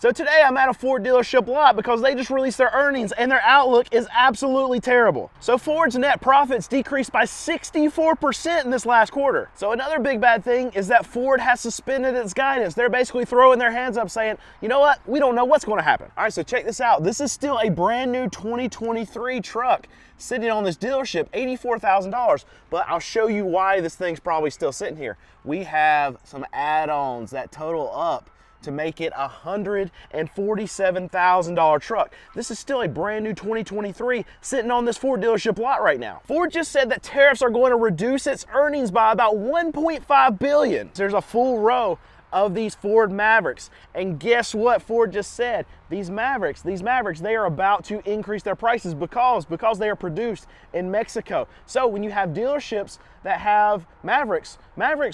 So today I'm at a Ford dealership lot because they just released their earnings and their outlook is absolutely terrible. So Ford's net profits decreased by 64% in this last quarter. So another big bad thing is that Ford has suspended its guidance. They're basically throwing their hands up saying, you know what, we don't know what's going to happen. All right, so check this out. This is still a brand new 2023 truck sitting on this dealership, $84,000, but I'll show you why this thing's probably still sitting here. We have some add-ons that total up to make it a $147,000 truck. This is still a brand new 2023 sitting on this Ford dealership lot right now. Ford just said that tariffs are going to reduce its earnings by about $1.5 billion. There's a full row of these Ford Mavericks. And guess what Ford just said? These Mavericks, they are about to increase their prices because they are produced in Mexico. So when you have dealerships that have Mavericks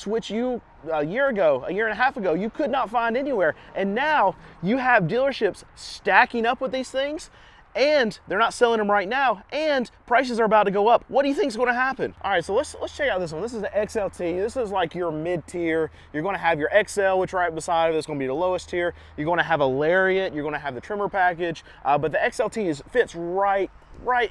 which you a year and a half ago, you could not find anywhere. And now you have dealerships stacking up with these things, and they're not selling them right now, and prices are about to go up. What do you think is going to happen? All right, so let's check out this one. This is the XLT. This is like your mid-tier. You're going to have your XL, which right beside of it is going to be the lowest tier. You're going to have a Lariat. You're going to have the trimmer package, but the XLT fits right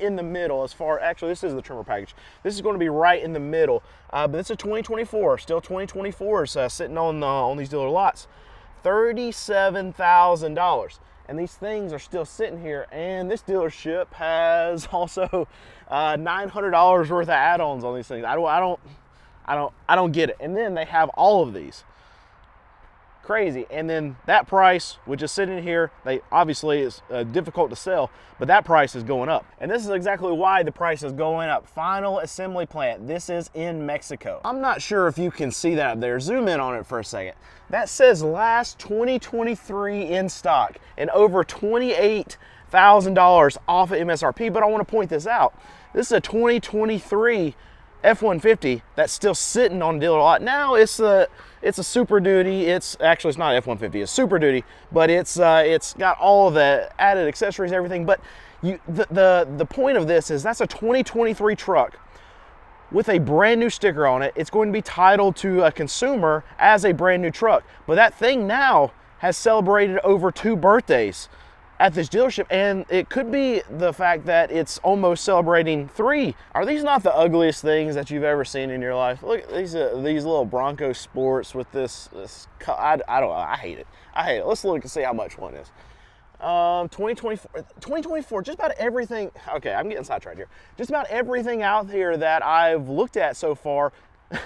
in the middle as far, actually this is the trimmer package. This is going to be right in the middle, but it's a 2024, still 2024s sitting on these dealer lots. $37,000. And these things are still sitting here, and this dealership has also $900 worth of add-ons on these things. I don't get it. And then they have all of these. Crazy. And then that price, which is sitting here, they obviously is difficult to sell, but that price is going up. And this is exactly why the price is going up. Final assembly plant. This is in Mexico. I'm not sure if you can see that up there. Zoom in on it for a second. That says last 2023 in stock and over $28,000 off of MSRP, but I want to point this out. This is a 2023 F-150 that's still sitting on the dealer lot. Now it's a Super Duty. It's not F-150, it's Super Duty, but it's got all of the added accessories, everything. But the point of this is that's a 2023 truck with a brand new sticker on it. It's going to be titled to a consumer as a brand new truck. But that thing now has celebrated over 2 birthdays at this dealership, and it could be the fact that it's almost celebrating 3. Are these not the ugliest things that you've ever seen in your life? Look at these little Bronco Sports with this I don't know, I hate it. Let's look and see how much one is. 2024, just about everything. Okay, I'm getting sidetracked here. Just about everything out here that I've looked at so far,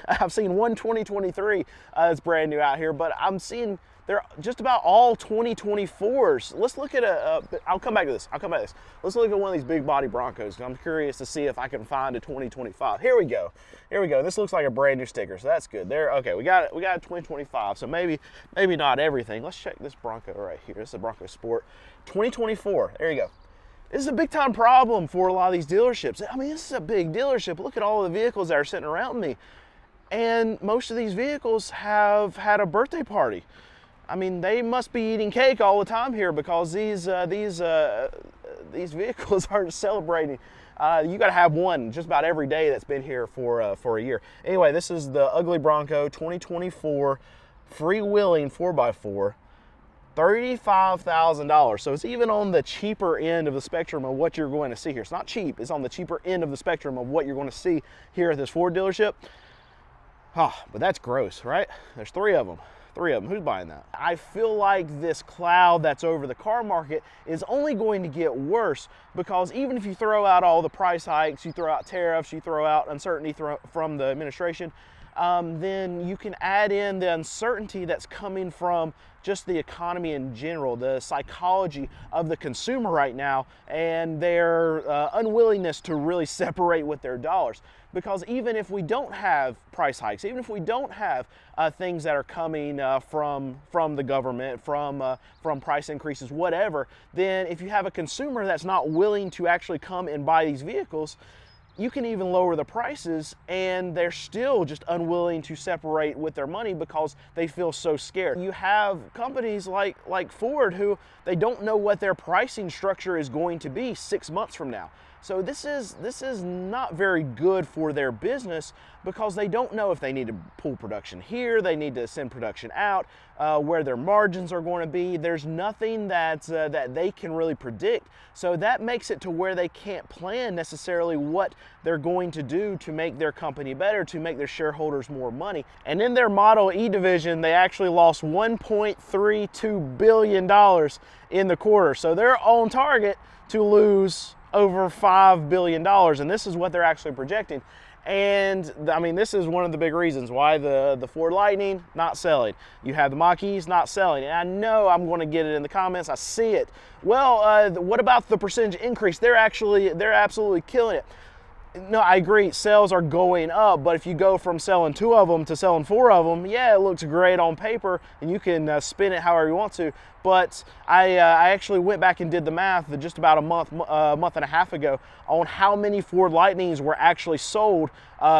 I've seen one 2023 that's brand new out here, but I'm seeing they're just about all 2024s. Let's look at I'll come back to this. Let's look at one of these big body Broncos. I'm curious to see if I can find a 2025. Here we go. This looks like a brand new sticker, so that's good. There, okay, we got a 2025, so maybe not everything. Let's check this Bronco right here. This is a Bronco Sport. 2024, there you go. This is a big time problem for a lot of these dealerships. I mean, this is a big dealership. Look at all the vehicles that are sitting around me. And most of these vehicles have had a birthday party. I mean, they must be eating cake all the time here because these vehicles aren't celebrating. You got to have one just about every day that's been here for a year. Anyway, this is the ugly Bronco 2024 freewheeling 4x4, $35,000. So it's even on the cheaper end of the spectrum of what you're going to see here. It's not cheap. It's on the cheaper end of the spectrum of what you're going to see here at this Ford dealership. But that's gross, right? There's 3 of them. Who's buying that? I feel like this cloud that's over the car market is only going to get worse because even if you throw out all the price hikes, you throw out tariffs, you throw out uncertainty from the administration, then you can add in the uncertainty that's coming from just the economy in general, the psychology of the consumer right now, and their unwillingness to really separate with their dollars. Because even if we don't have price hikes, even if we don't have things that are coming from the government, from price increases, whatever, then if you have a consumer that's not willing to actually come and buy these vehicles, you can even lower the prices and they're still just unwilling to separate with their money because they feel so scared. You have companies like Ford who they don't know what their pricing structure is going to be 6 months from now. So this is not very good for their business because they don't know if they need to pull production here, they need to send production out, where their margins are going to be. There's nothing that they can really predict. So that makes it to where they can't plan necessarily what they're going to do to make their company better, to make their shareholders more money. And in their Model E division, they actually lost $1.32 billion in the quarter. So they're on target to lose over $5 billion, and this is what they're actually projecting. And I mean, this is one of the big reasons why the Ford Lightning not selling. You have the Mach-E's not selling, and I know I'm going to get it in the comments. I see it. Well, what about the percentage increase? They're absolutely killing it. No, I agree, sales are going up, but if you go from selling 2 of them to selling 4 of them, yeah, it looks great on paper, and you can spin it however you want to. But I actually went back and did the math just about a month and a half ago on how many Ford Lightnings were actually sold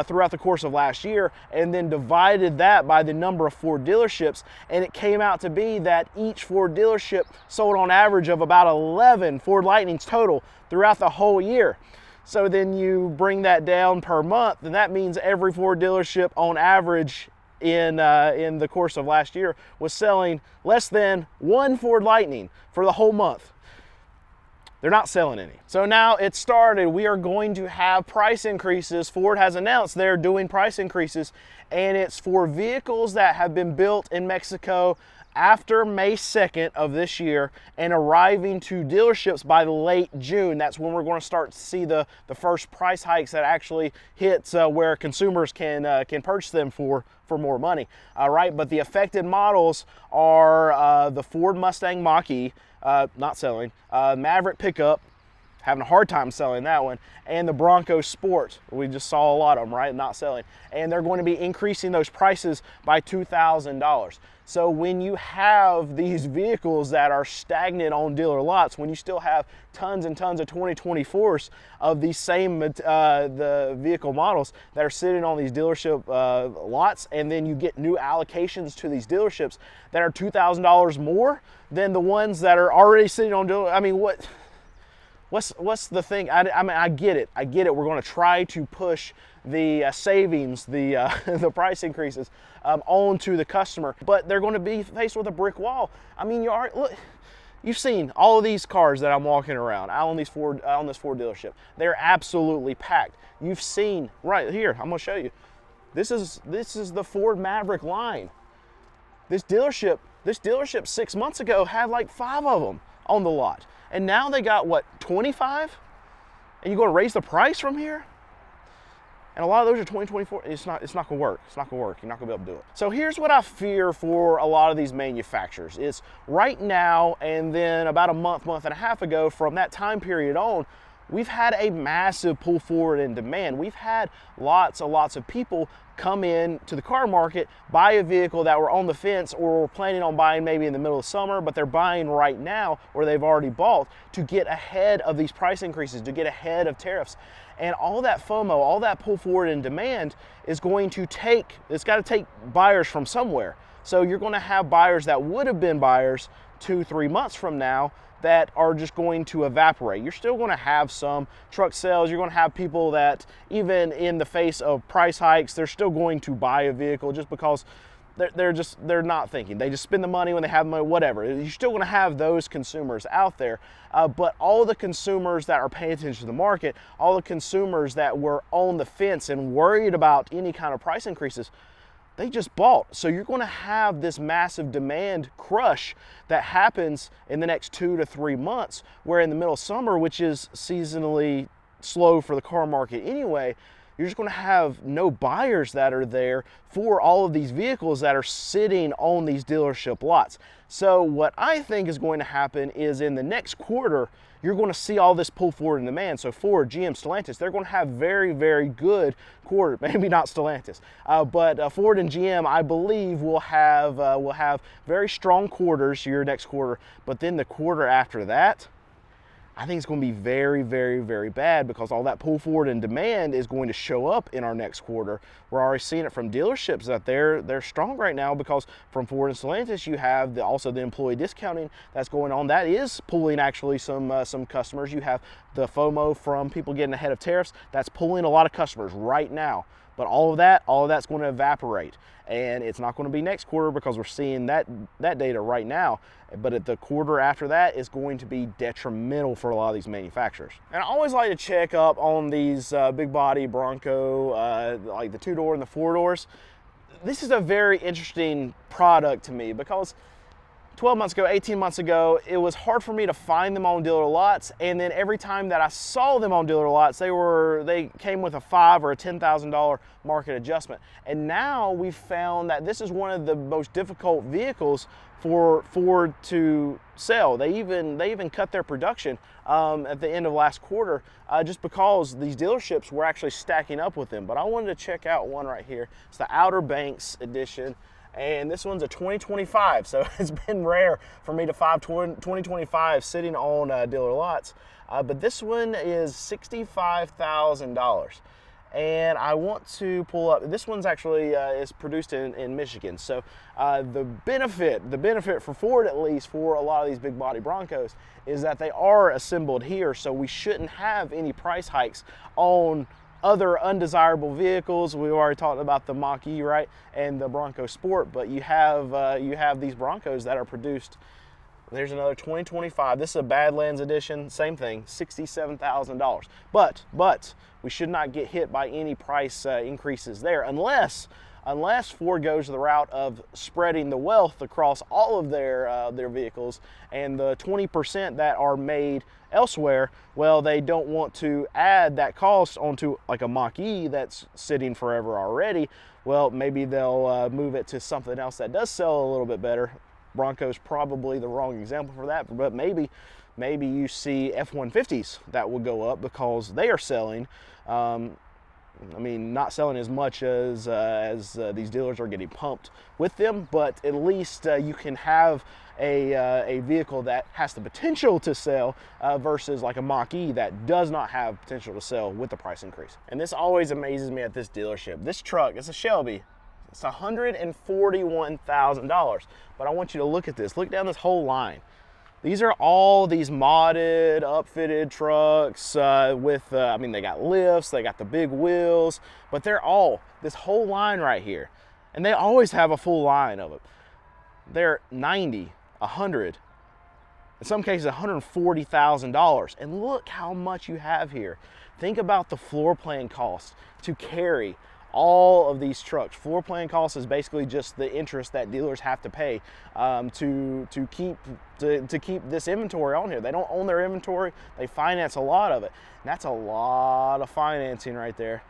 throughout the course of last year, and then divided that by the number of Ford dealerships, and it came out to be that each Ford dealership sold on average of about 11 Ford Lightnings total throughout the whole year. So then you bring that down per month, and that means every Ford dealership on average in the course of last year was selling less than 1 Ford Lightning for the whole month. They're not selling any. So now it's started. We are going to have price increases. Ford has announced they're doing price increases, and it's for vehicles that have been built in Mexico after May 2nd of this year and arriving to dealerships by late June. That's when we're going to start to see the first price hikes that actually hits where consumers can purchase them for more money. All right, but the affected models are the Ford Mustang Mach-E, not selling, Maverick pickup, having a hard time selling that one, and the Bronco Sport. We just saw a lot of them, right? Not selling. And they're going to be increasing those prices by $2,000. So when you have these vehicles that are stagnant on dealer lots, when you still have tons and tons of 2024s of these same the vehicle models that are sitting on these dealership lots, and then you get new allocations to these dealerships that are $2,000 more than the ones that are already sitting on dealer. I mean, what's the thing? I mean, I get it. We're going to try to push the savings, the price increases onto the customer, but they're going to be faced with a brick wall. I mean, look, you've seen all of these cars that I'm walking around out on this Ford dealership. They're absolutely packed. You've seen right here. I'm going to show you. This is the Ford Maverick line. This dealership 6 months ago had like 5 of them on the lot. And now they got, what, 25? And you're going to raise the price from here? And a lot of those are 2024. It's not going to work. It's not going to work. You're not going to be able to do it. So here's what I fear for a lot of these manufacturers. It's right now, and then about a month and a half ago, from that time period on, we've had a massive pull forward in demand. We've had lots of people come in to the car market, buy a vehicle that were on the fence or were planning on buying maybe in the middle of summer, but they're buying right now, or they've already bought, to get ahead of these price increases, to get ahead of tariffs. And all that FOMO, all that pull forward in demand is going to it's got to take buyers from somewhere. So you're going to have buyers that would have been buyers 2-3 months from now that are just going to evaporate. You're still going to have some truck sales. You're going to have people that, even in the face of price hikes, they're still going to buy a vehicle just because they're not thinking. They just spend the money when they have money, whatever. You're still going to have those consumers out there. But all the consumers that are paying attention to the market, all the consumers that were on the fence and worried about any kind of price increases, they just bought. So you're going to have this massive demand crush that happens in the next 2 to 3 months, where in the middle of summer, which is seasonally slow for the car market anyway, you're just going to have no buyers that are there for all of these vehicles that are sitting on these dealership lots. So what I think is going to happen is in the next quarter, you're going to see all this pull forward in demand. So Ford, GM, Stellantis, they're going to have very, very good quarter. Maybe not Stellantis, but Ford and GM, I believe, will have very strong quarters your next quarter. But then the quarter after that, I think it's going to be very, very, very bad because all that pull forward in demand is going to show up in our next quarter. We're already seeing it from dealerships that they're strong right now because from Ford and Stellantis, you have also the employee discounting that's going on. That is pulling actually some customers. You have the FOMO from people getting ahead of tariffs. That's pulling a lot of customers right now. But all of that's going to evaporate, and it's not going to be next quarter because we're seeing that data right now. But at the quarter after that is going to be detrimental for a lot of these manufacturers. And I always like to check up on these big body Bronco, like the 2-door and the 4-doors. This is a very interesting product to me because 12 months ago, 18 months ago, it was hard for me to find them on dealer lots, and then every time that I saw them on dealer lots, they came with a $5,000 or a $10,000 market adjustment. And now we've found that this is one of the most difficult vehicles for Ford to sell. They even cut their production at the end of last quarter just because these dealerships were actually stacking up with them. But I wanted to check out one right here. It's the Outer Banks edition. And this one's a 2025, so it's been rare for me to find 2025 sitting on dealer lots. But this one is $65,000. And I want to pull up, this one's actually is produced in Michigan. So the benefit for Ford, at least for a lot of these big body Broncos, is that they are assembled here, so we shouldn't have any price hikes on other undesirable vehicles. We already talked about the Mach-E, right, and the Bronco Sport, but you have these Broncos that are produced. There's another 2025. This is a Badlands edition, same thing, $67,000. But we should not get hit by any price increases there unless Ford goes the route of spreading the wealth across all of their vehicles, and the 20% that are made elsewhere, well, they don't want to add that cost onto like a Mach-E that's sitting forever already. Well, maybe they'll move it to something else that does sell a little bit better. Bronco's probably the wrong example for that, but maybe you see F-150s that will go up because they are selling. I mean, not selling as much as these dealers are getting pumped with them, but at least you can have a vehicle that has the potential to sell versus like a Mach-E that does not have potential to sell with the price increase. And this always amazes me at this dealership. This truck, it's a Shelby. It's $141,000. But I want you to look at this. Look down this whole line. These are all these modded, upfitted trucks with, I mean, they got lifts, they got the big wheels, but they're all, this whole line right here. And they always have a full line of it. They're 90, 100, in some cases $140,000. And look how much you have here. Think about the floor plan cost to carry all of these trucks. Floor plan cost is basically just the interest that dealers have to pay to keep this inventory on here. They don't own their inventory, they finance a lot of it. And that's a lot of financing right there.